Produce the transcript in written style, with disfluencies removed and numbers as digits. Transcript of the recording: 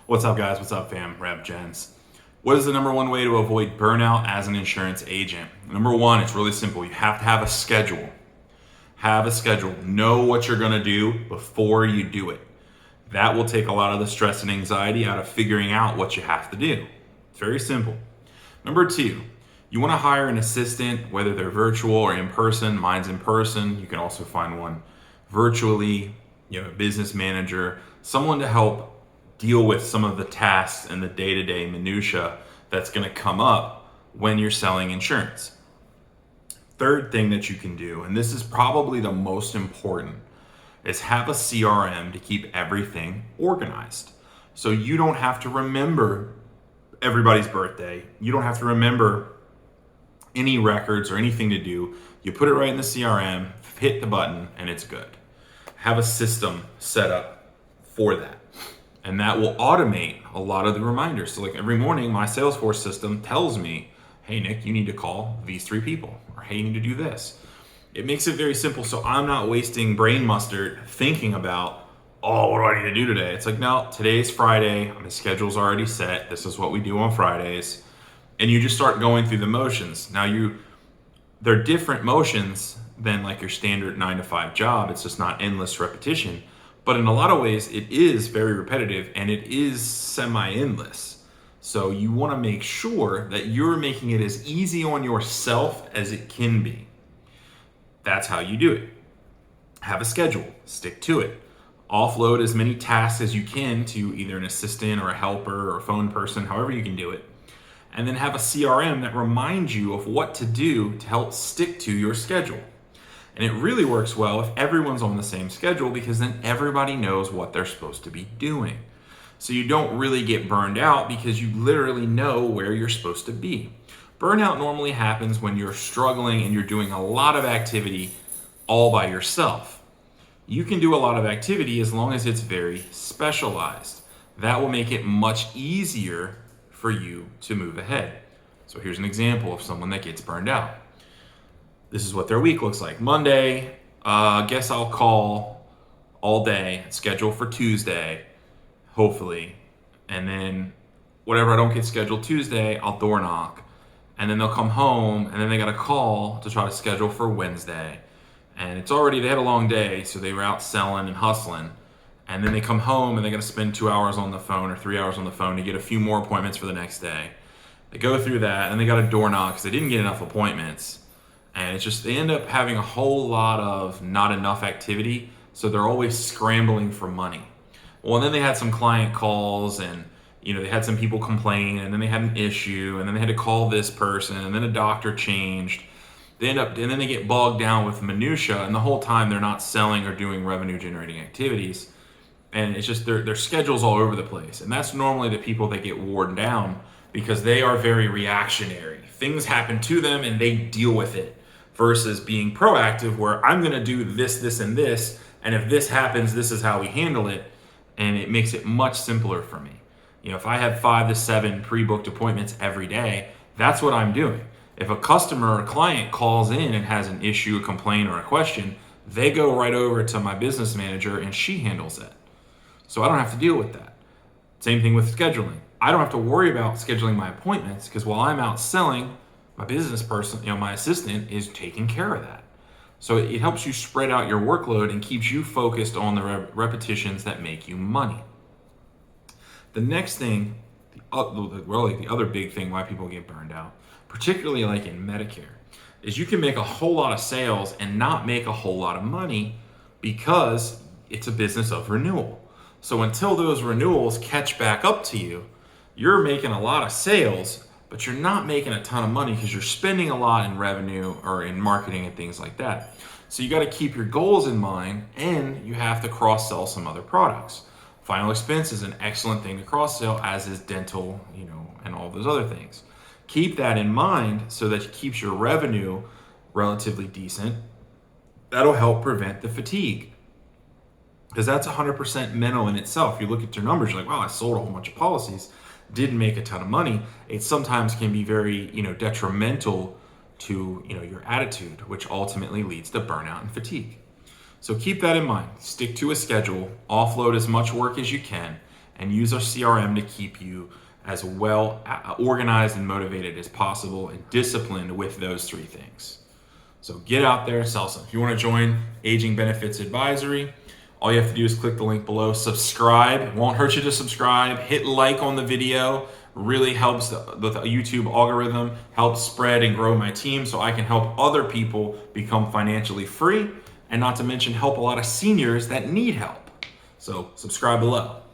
What's up, guys? What's up, fam? Rep Gents. What is the number one way to avoid burnout as an insurance agent? Number one, it's really simple. You have to have a schedule. Have a schedule. Know what you're going to do before you do it. That will take a lot of the stress and anxiety out of figuring out what you have to do. It's very simple. Number two, you want to hire an assistant, whether they're virtual or in person. Mine's in person. You can also find one virtually, a business manager, someone to help deal with some of the tasks and the day-to-day minutia that's going to come up when you're selling insurance. Third thing that you can do, and this is probably the most important, is have a CRM to keep everything organized. So you don't have to remember everybody's birthday. You don't have to remember any records or anything to do. You put it right in the CRM, hit the button, and it's good. Have a system set up for that. And that will automate a lot of the reminders. So like every morning, my Salesforce system tells me, hey, Nick, you need to call these 3 people, or hey, you need to do this. It makes it very simple. So I'm not wasting brain mustard thinking about, oh, what do I need to do today? It's like, no, today's Friday. My schedule's already set. This is what we do on Fridays. And you just start going through the motions. Now they're different motions than like your standard 9-to-5 job. It's just not endless repetition. But in a lot of ways, it is very repetitive and it is semi-endless. So you want to make sure that you're making it as easy on yourself as it can be. That's how you do it. Have a schedule, stick to it. Offload as many tasks as you can to either an assistant or a helper or a phone person, however you can do it. And then have a CRM that reminds you of what to do to help stick to your schedule. And it really works well if everyone's on the same schedule, because then everybody knows what they're supposed to be doing. So you don't really get burned out because you literally know where you're supposed to be. Burnout normally happens when you're struggling and you're doing a lot of activity all by yourself. You can do a lot of activity as long as it's very specialized. That will make it much easier for you to move ahead. So here's an example of someone that gets burned out. This is what their week looks like. Monday, guess I'll call all day, schedule for Tuesday, hopefully. And then whatever I don't get scheduled Tuesday, I'll door knock. And then they'll come home and then they got a call to try to schedule for Wednesday. And they had a long day, so they were out selling and hustling. And then they come home and they got to spend 2 hours on the phone or 3 hours on the phone to get a few more appointments for the next day. They go through that and they got a door knock because they didn't get enough appointments. And it's just, they end up having a whole lot of not enough activity. So they're always scrambling for money. Well, and then they had some client calls and, they had some people complain, and then they had an issue, and then they had to call this person, and then a doctor changed. And then they get bogged down with minutia, and the whole time they're not selling or doing revenue generating activities. And it's just their schedule's all over the place. And that's normally the people that get worn down because they are very reactionary. Things happen to them and they deal with it, versus being proactive where I'm going to do this, this, and this. And if this happens, this is how we handle it. And it makes it much simpler for me. If I have 5 to 7 pre-booked appointments every day, that's what I'm doing. If a customer or client calls in and has an issue, a complaint, or a question, they go right over to my business manager and she handles it. So I don't have to deal with that. Same thing with scheduling. I don't have to worry about scheduling my appointments because while I'm out selling, my business person, my assistant is taking care of that. So it helps you spread out your workload and keeps you focused on the repetitions that make you money. The next thing, the other big thing why people get burned out, particularly like in Medicare, is you can make a whole lot of sales and not make a whole lot of money because it's a business of renewal. So until those renewals catch back up to you, you're making a lot of sales, but you're not making a ton of money because you're spending a lot in revenue or in marketing and things like that. So you got to keep your goals in mind, and you have to cross-sell some other products. Final expense is an excellent thing to cross-sell, as is dental, and all those other things. Keep that in mind so that it keeps your revenue relatively decent. That'll help prevent the fatigue, because that's 100% mental in itself. You look at your numbers, you're like, wow, I sold a whole bunch of policies, didn't make a ton of money. It sometimes can be very, detrimental to, your attitude, which ultimately leads to burnout and fatigue. So keep that in mind. Stick to a schedule, offload as much work as you can, and use our CRM to keep you as well organized and motivated as possible and disciplined with those three things. So get out there and sell some. If you want to join Aging Benefits Advisory, all you have to do is click the link below, subscribe. It won't hurt you to subscribe. Hit like on the video. Really helps the YouTube algorithm, helps spread and grow my team so I can help other people become financially free, and not to mention help a lot of seniors that need help. So subscribe below.